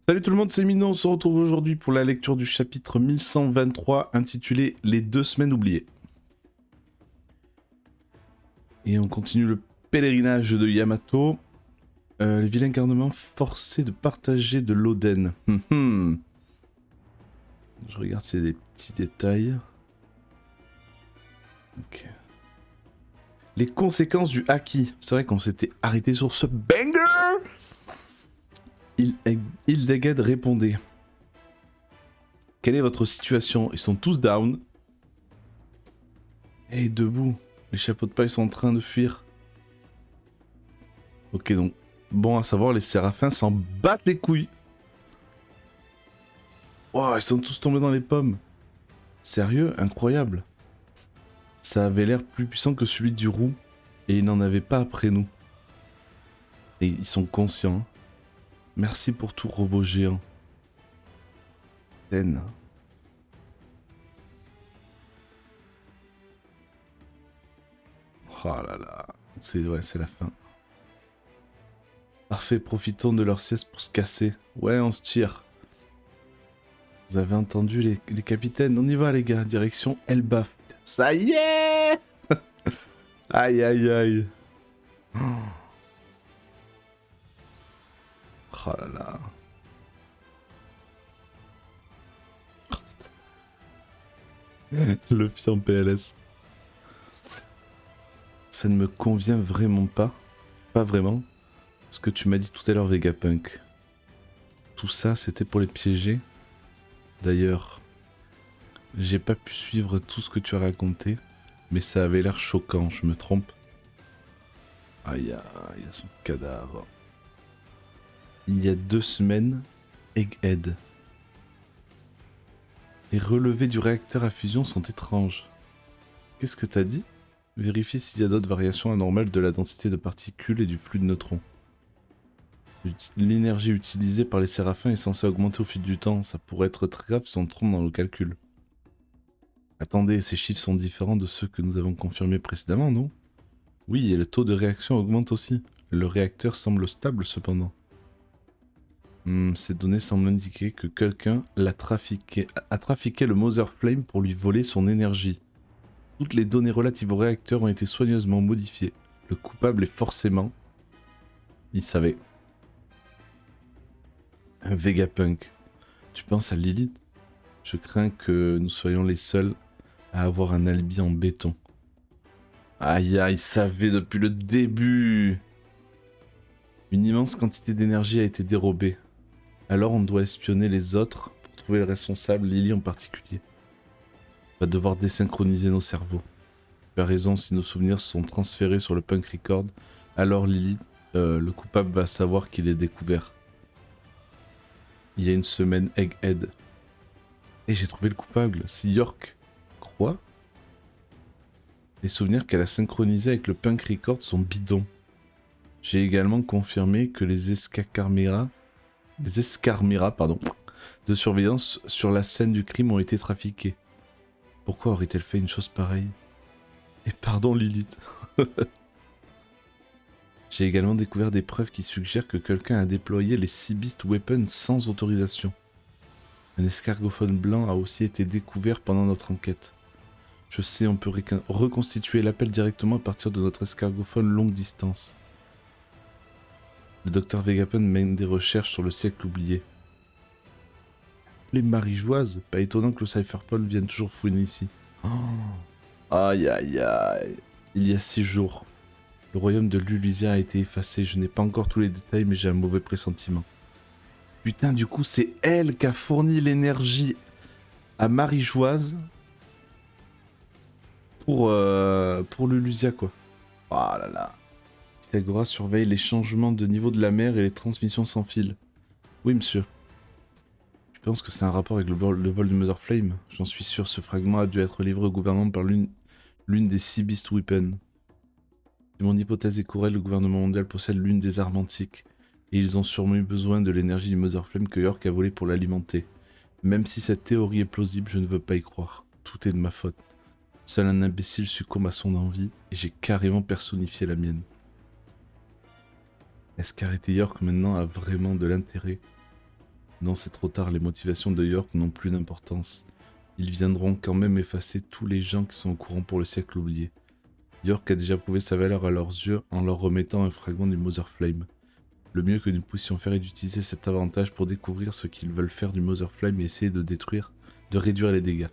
Salut tout le monde, c'est Mino, on se retrouve aujourd'hui pour la lecture du chapitre 1123 intitulé Les 2 semaines oubliées. Et on continue le pèlerinage de Yamato. Les vilains garnements forcés de partager de l'Oden. Je regarde s'il y a des petits détails. Ok. Les conséquences du haki. C'est vrai qu'on s'était arrêté sur ce banger. Hildegard répondait. Quelle est votre situation? Ils sont tous down. Hey, debout. Les chapeaux de paille sont en train de fuir. Ok, donc, bon à savoir, les séraphins s'en battent les couilles. Oh, ils sont tous tombés dans les pommes. Sérieux? Incroyable. Ça avait l'air plus puissant que celui du roux, et ils n'en avaient pas après nous. Et ils sont conscients. Merci pour tout, robot géant. Zen. Oh là là. C'est la fin. Parfait, profitons de leur sieste pour se casser. Ouais, on se tire. Vous avez entendu les capitaines? On y va les gars, direction Elbaf. Ça y est. Aïe aïe aïe. Oh là là. Le fiant PLS. Ça ne me convient vraiment pas. Pas vraiment. Ce que tu m'as dit tout à l'heure, Vegapunk. Tout ça, c'était pour les piéger. D'ailleurs, j'ai pas pu suivre tout ce que tu as raconté, mais ça avait l'air choquant, je me trompe? Aïe aïe, il y a son cadavre. Il y a 2 semaines, Egghead. Les relevés du réacteur à fusion sont étranges. Qu'est-ce que t'as dit? Vérifie s'il y a d'autres variations anormales de la densité de particules et du flux de neutrons. L'énergie utilisée par les séraphins est censée augmenter au fil du temps. Ça pourrait être très grave si on trompe dans le calcul. Attendez, ces chiffres sont différents de ceux que nous avons confirmés précédemment, non? Oui, et le taux de réaction augmente aussi. Le réacteur semble stable cependant. Ces données semblent indiquer que quelqu'un a trafiqué le Mother Flame pour lui voler son énergie. Toutes les données relatives au réacteur ont été soigneusement modifiées. Le coupable est forcément... Il savait. Un Vegapunk. Tu penses à Lilith? Je crains que nous soyons les seuls à avoir un alibi en béton. Aïe aïe, il savait depuis le début. Une immense quantité d'énergie a été dérobée. Alors on doit espionner les autres pour trouver le responsable, Lily en particulier. On va devoir désynchroniser nos cerveaux. Tu as raison, si nos souvenirs sont transférés sur le Punk Record, alors Lily, le coupable va savoir qu'il est découvert. Il y a 1 semaine, Egghead. Et j'ai trouvé le coupable, c'est York. Quoi? Les souvenirs qu'elle a synchronisés avec le Punk Record sont bidons. J'ai également confirmé que les escarmiras de surveillance sur la scène du crime ont été trafiqués. Pourquoi aurait-elle fait une chose pareille? Et pardon Lilith. J'ai également découvert des preuves qui suggèrent que quelqu'un a déployé les Sea Beast Weapons sans autorisation. Un escargophone blanc a aussi été découvert pendant notre enquête. Je sais, on peut reconstituer l'appel directement à partir de notre escargophone longue distance. Le docteur Vegapunk mène des recherches sur le siècle oublié. Les Marie-Joises, pas étonnant que le Cypherpol vienne toujours fouiner ici. Oh. Aïe aïe aïe. Il y a 6 jours. Le royaume de Lulusia a été effacé. Je n'ai pas encore tous les détails, mais j'ai un mauvais pressentiment. Putain, du coup, c'est elle qui a fourni l'énergie à Marie-Joise pour Lulusia, quoi. Oh là là. Pythagora surveille les changements de niveau de la mer et les transmissions sans fil. Oui, monsieur. Je pense que c'est un rapport avec le vol du Mother Flame. J'en suis sûr, ce fragment a dû être livré au gouvernement par l'une des Sea Beast Weapons. Si mon hypothèse est correcte, le gouvernement mondial possède l'une des armes antiques. Et ils ont sûrement eu besoin de l'énergie du Mother Flame que York a volé pour l'alimenter. Même si cette théorie est plausible, je ne veux pas y croire. Tout est de ma faute. Seul un imbécile succombe à son envie, et j'ai carrément personnifié la mienne. Est-ce qu'arrêter York maintenant a vraiment de l'intérêt? Non, c'est trop tard, les motivations de York n'ont plus d'importance. Ils viendront quand même effacer tous les gens qui sont au courant pour le siècle oublié. York a déjà prouvé sa valeur à leurs yeux en leur remettant un fragment du Mother Flame. Le mieux que nous puissions faire est d'utiliser cet avantage pour découvrir ce qu'ils veulent faire du Mother Flame et essayer de réduire les dégâts.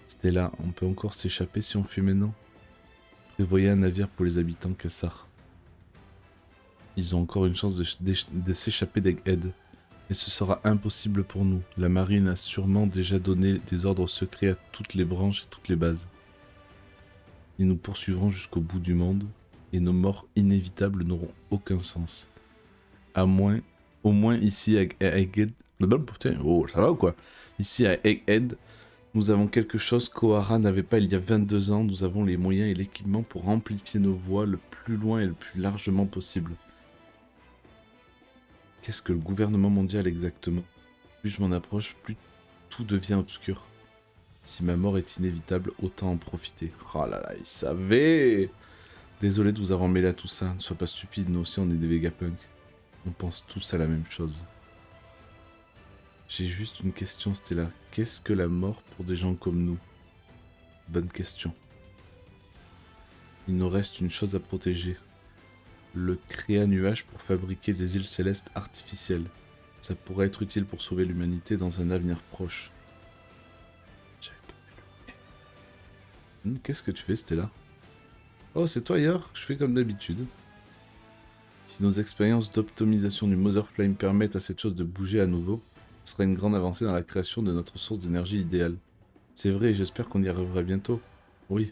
Stella, on peut encore s'échapper si on fuit maintenant. Prévoyez un navire pour les habitants Kassar. Ils ont encore une chance de s'échapper d'Egghead. Mais ce sera impossible pour nous. La marine a sûrement déjà donné des ordres secrets à toutes les branches et toutes les bases. Ils nous poursuivront jusqu'au bout du monde, et nos morts inévitables n'auront aucun sens. Au moins ici à Egghead... Putain, oh, ça va ou quoi? Ici à Egghead, nous avons quelque chose qu'Ohara n'avait pas il y a 22 ans. Nous avons les moyens et l'équipement pour amplifier nos voix le plus loin et le plus largement possible. Qu'est-ce que le gouvernement mondial exactement? Plus je m'en approche, plus tout devient obscur. Si ma mort est inévitable, autant en profiter. Oh là là, il savait! Désolé de vous avoir mêlé à tout ça, ne sois pas stupide, nous aussi on est des Vegapunk. On pense tous à la même chose. J'ai juste une question, Stella. Qu'est-ce que la mort pour des gens comme nous? Bonne question. Il nous reste une chose à protéger. Le créa-nuage pour fabriquer des îles célestes artificielles. Ça pourrait être utile pour sauver l'humanité dans un avenir proche. Qu'est-ce que tu fais, Stella? Oh, c'est toi, York. Je fais comme d'habitude. Si nos expériences d'optimisation du Mother Flame permettent à cette chose de bouger à nouveau, ce sera une grande avancée dans la création de notre source d'énergie idéale. C'est vrai, et j'espère qu'on y arrivera bientôt. Oui.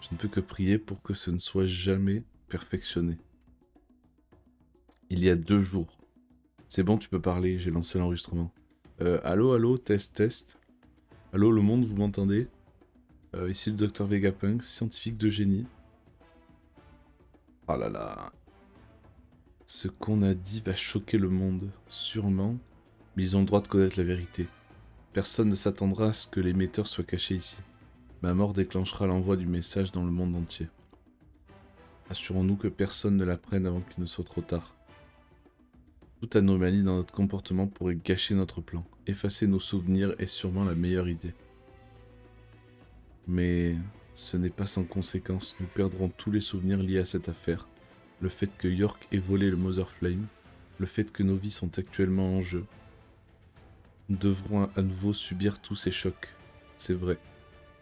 Je ne peux que prier pour que ce ne soit jamais perfectionné. Il y a 2 jours. C'est bon, tu peux parler, j'ai lancé l'enregistrement. Allô, allô, test, test. Allô, le monde, vous m'entendez? Ici le docteur Vegapunk, scientifique de génie. Oh là là. Ce qu'on a dit va choquer le monde, sûrement, mais ils ont le droit de connaître la vérité. Personne ne s'attendra à ce que l'émetteur soit caché ici. Ma mort déclenchera l'envoi du message dans le monde entier. Assurons-nous que personne ne l'apprenne avant qu'il ne soit trop tard. Toute anomalie dans notre comportement pourrait gâcher notre plan. Effacer nos souvenirs est sûrement la meilleure idée. Mais ce n'est pas sans conséquence. Nous perdrons tous les souvenirs liés à cette affaire. Le fait que York ait volé le Mother Flame. Le fait que nos vies sont actuellement en jeu. Nous devrons à nouveau subir tous ces chocs. C'est vrai.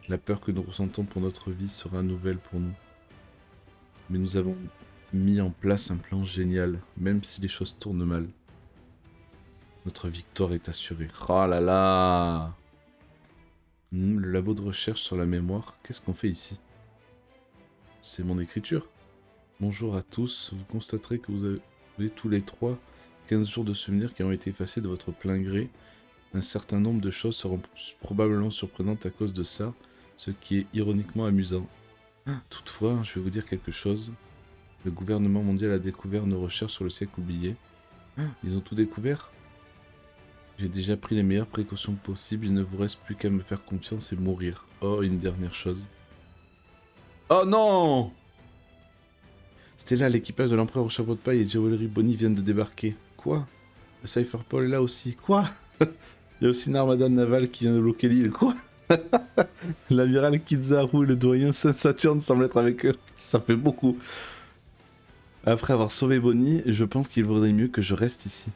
La peur que nous ressentons pour notre vie sera nouvelle pour nous. Mais nous avons mis en place un plan génial, même si les choses tournent mal. Notre victoire est assurée. Oh là là! Le labo de recherche sur la mémoire, qu'est-ce qu'on fait ici? C'est mon écriture. Bonjour à tous, vous constaterez que vous avez tous les 3 15 jours de souvenirs qui ont été effacés de votre plein gré. Un certain nombre de choses seront probablement surprenantes à cause de ça, ce qui est ironiquement amusant. Toutefois, je vais vous dire quelque chose. Le gouvernement mondial a découvert nos recherches sur le siècle oublié. Ils ont tout découvert? J'ai déjà pris les meilleures précautions possibles, il ne vous reste plus qu'à me faire confiance et mourir. Oh, une dernière chose. Oh non! Stella, l'équipage de l'empereur au chapeau de paille et Jewelry Bonnie viennent de débarquer. Quoi? Le Cypherpole est là aussi. Quoi? Il y a aussi une armada navale qui vient de bloquer l'île. Quoi? L'amiral Kizaru et le doyen Saint-Saturne semblent être avec eux. Ça fait beaucoup. Après avoir sauvé Bonnie, je pense qu'il vaudrait mieux que je reste ici.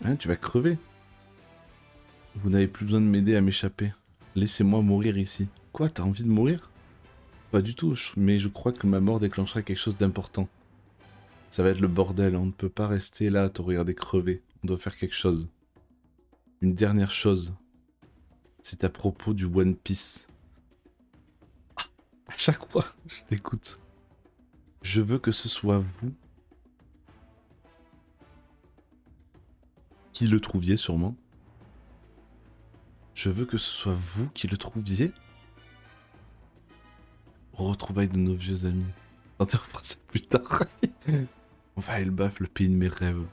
Hein, tu vas crever. Vous n'avez plus besoin de m'aider à m'échapper. Laissez-moi mourir ici. Quoi, t'as envie de mourir? Pas du tout, mais je crois que ma mort déclenchera quelque chose d'important. Ça va être le bordel, on ne peut pas rester là à te regarder crever. On doit faire quelque chose. Une dernière chose. C'est à propos du One Piece. Ah, à chaque fois, je t'écoute. Je veux que ce soit vous qui le trouviez sûrement. Je veux que ce soit vous qui le trouviez. Retrouvailles de nos vieux amis. Attends, on fera ça plus tard. On va à Elbaf, le pays de mes rêves.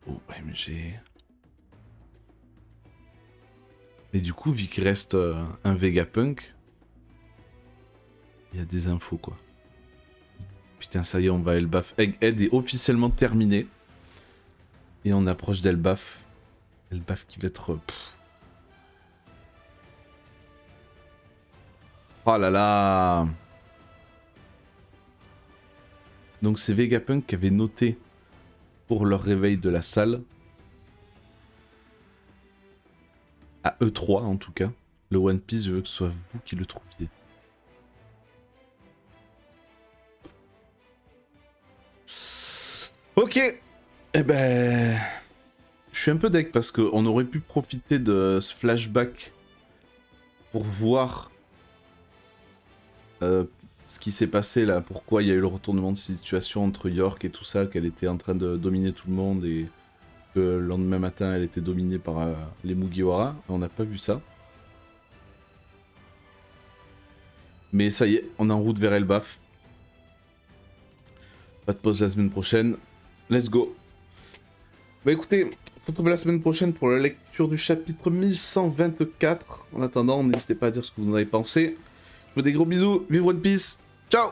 OMG. Mais du coup, vu qu'il reste un Vegapunk, il y a des infos quoi. Putain, ça y est, on va Elbaf. Egghead est officiellement terminé. Et on approche d'Elbaf. Elbaf qui va être... Oh là là. Donc c'est Vegapunk qui avait noté pour leur réveil de la salle. À E3 en tout cas. Le One Piece, je veux que ce soit vous qui le trouviez. Ok. Eh ben... Je suis un peu deg parce qu'on aurait pu profiter de ce flashback pour voir ce qui s'est passé là, pourquoi il y a eu le retournement de situation entre York et tout ça, qu'elle était en train de dominer tout le monde et que le lendemain matin elle était dominée par les Mugiwara. On n'a pas vu ça. Mais ça y est, on est en route vers Elbaf. Pas de pause la semaine prochaine. Let's go. Bah écoutez, on se retrouve la semaine prochaine pour la lecture du chapitre 1124. En attendant, n'hésitez pas à dire ce que vous en avez pensé. Je vous fais des gros bisous. Vive One Piece. Ciao.